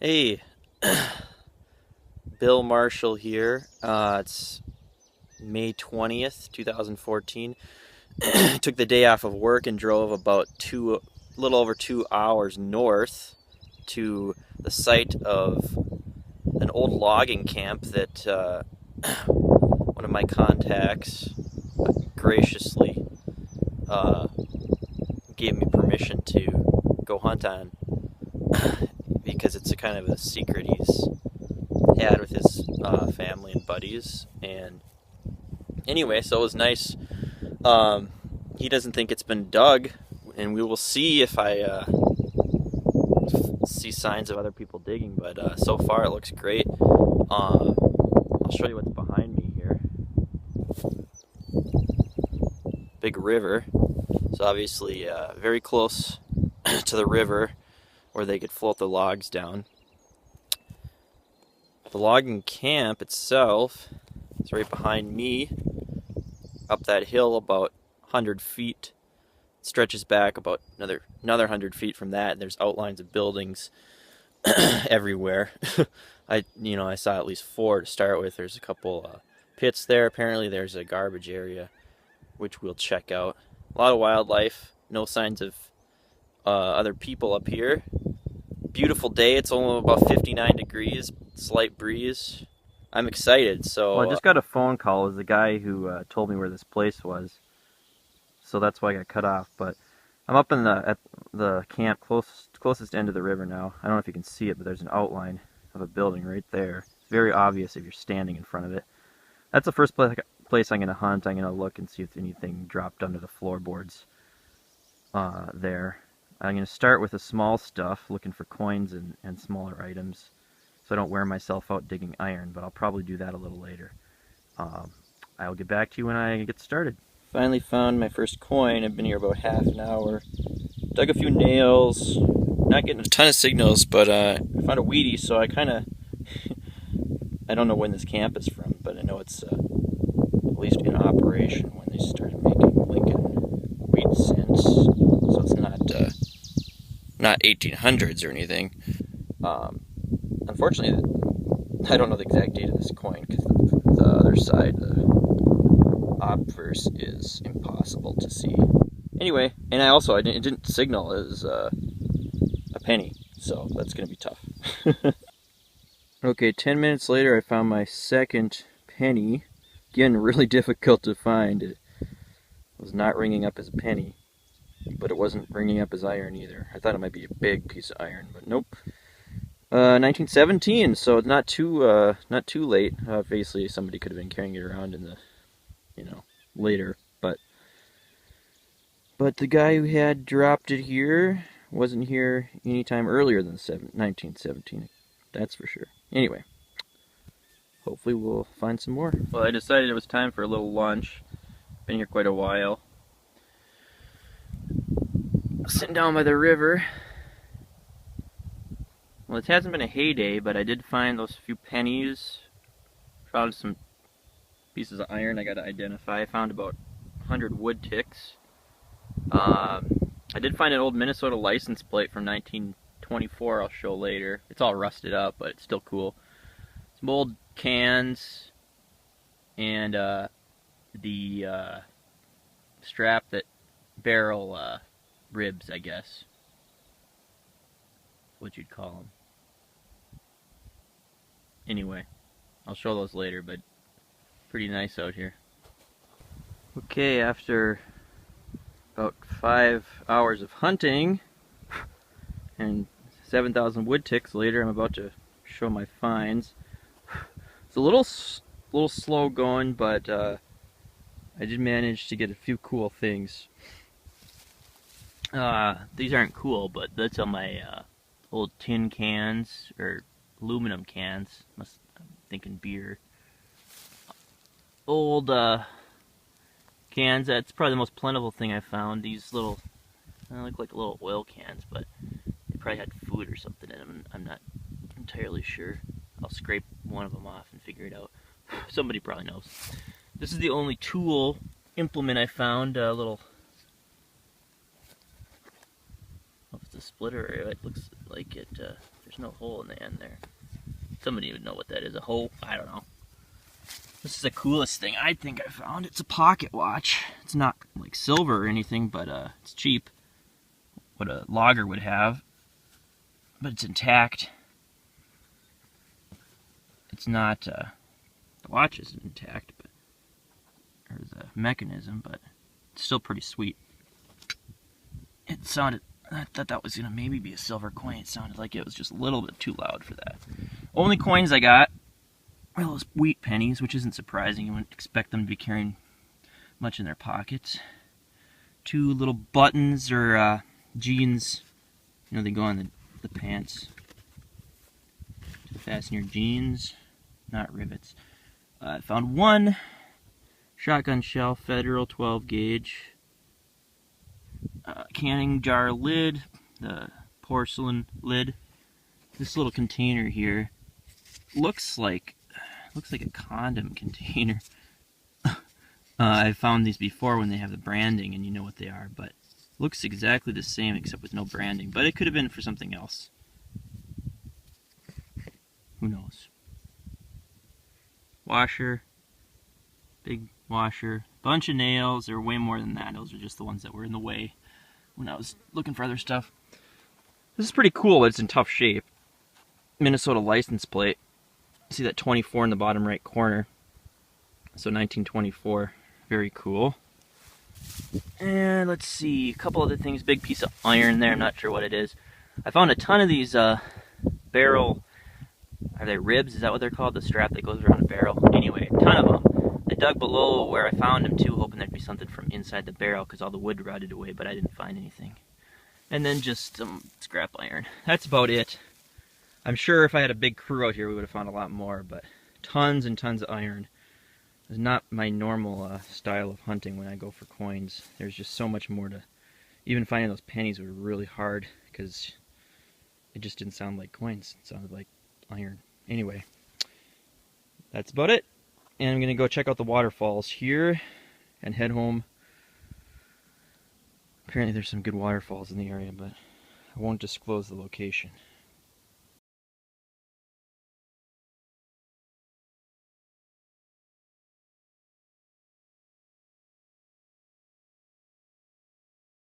Hey, Bill Marshall here. It's May 20th, 2014. Took the day off of work and drove about a little over 2 hours north to the site of an old logging camp that one of my contacts graciously uh, gave me permission to go hunt on because it's a kind of a secret he's had with his family and buddies. And anyway, so it was nice. He doesn't think it's been dug, and we will see if I see signs of other people digging. But so far, it looks great. I'll show you what's behind me here. Big river. So obviously, very close to the river, where they could float the logs down. The logging camp itself is right behind me, up that hill about 100 feet. It stretches back about another 100 feet from that, and there's outlines of buildings everywhere. I saw at least 4 to start with. There's a couple pits there. Apparently there's a garbage area, which we'll check out. A lot of wildlife. No signs of other people up here. Beautiful day. It's only about 59 degrees, slight breeze. I'm excited. So Well, I just got a phone call. It was the guy who told me where this place was, so that's why I got cut off. But I'm up at the camp closest end of the river now. I don't know if you can see it, but there's an outline of a building right there. It's very obvious if you're standing in front of it. That's the first place I'm going to hunt. I'm going to look and see if anything dropped under the floorboards there. I'm going to start with the small stuff, looking for coins and smaller items, so I don't wear myself out digging iron, but I'll probably do that a little later. I'll get back to you when I get started. finally found my first coin. I've been here about half an hour. Dug a few nails. Not getting a ton of signals, but I found a Wheatie, so I kind of... I don't know when this camp is from, but I know it's at least in operation when they started making Lincoln wheat cents. So it's not 1800s or anything. Unfortunately, I don't know the exact date of this coin because the other side, the obverse, is impossible to see. Anyway, and it didn't signal as a penny, so that's going to be tough. Okay, 10 minutes later I found my second penny. Again, really difficult to find. It was not ringing up as a penny, but it wasn't ringing up as iron either. I thought it might be a big piece of iron, but nope. 1917, so it's not too late. Obviously, somebody could have been carrying it around in the, later. But the guy who had dropped it here wasn't here any time earlier than 1917. That's for sure. Anyway, hopefully we'll find some more. Well, I decided it was time for a little lunch. Been here quite a while. Sitting down by the river. Well, it hasn't been a heyday, but I did find those few pennies. Found some pieces of iron I got to identify. I found about 100 wood ticks. I did find an old Minnesota license plate from 1924 I'll show later. It's all rusted up, but it's still cool. Some old cans and the strap that barrel ribs, I guess. What you'd call them. Anyway, I'll show those later, but pretty nice out here. Okay, after about 5 hours of hunting and 7,000 wood ticks later, I'm about to show my finds. It's a little slow going, but I did manage to get a few cool things. These aren't cool, but that's on my old tin cans, or aluminum cans. I'm thinking beer. Old cans. That's probably the most plentiful thing I found. These little, they look like little oil cans, but they probably had food or something in them. I'm not entirely sure. I'll scrape one of them off and figure it out. Somebody probably knows. This is the only tool implement I found. A little, I don't know if it's a splitter. It looks like it. There's There's no hole in the end there. Somebody would know what that is. A hole? I don't know. This is the coolest thing I think I found. It's a pocket watch. It's not like silver or anything, but it's cheap. What a logger would have. But it's intact. It's not, the watch isn't intact, but there's a mechanism, but it's still pretty sweet. It sounded, I thought that was gonna maybe be a silver coin. It sounded like it was just a little bit too loud for that. Only coins I got are those wheat pennies, which isn't surprising. You wouldn't expect them to be carrying much in their pockets. 2 little buttons or jeans, you know, they go on the pants to fasten your jeans, not rivets. I found 1 shotgun shell, Federal 12 gauge, canning jar lid, the porcelain lid. This little container here looks like a condom container. I found these before when they have the branding and you know what they are, but looks exactly the same except with no branding. But it could have been for something else. Who knows? Washer, big washer, bunch of nails. There were way more than that. Those are just the ones that were in the way when I was looking for other stuff. This is pretty cool, but it's in tough shape. Minnesota license plate. See that 24 in the bottom right corner. So 1924. Very cool. And let's see, a couple other things. Big piece of iron there, I'm not sure what it is. I found a ton of these barrel, are they ribs? Is that what they're called? The strap that goes around a barrel? Anyway, a ton of them. I dug below where I found them too, hoping there'd be something from inside the barrel because all the wood rotted away, but I didn't find anything. And then just some scrap iron. That's about it. I'm sure if I had a big crew out here, we would have found a lot more, but tons and tons of iron. It's not my normal style of hunting when I go for coins. There's just so much more to... Even finding those pennies were really hard because it just didn't sound like coins. It sounded like iron. Anyway, that's about it. And I'm going to go check out the waterfalls here and head home. Apparently there's some good waterfalls in the area, but I won't disclose the location.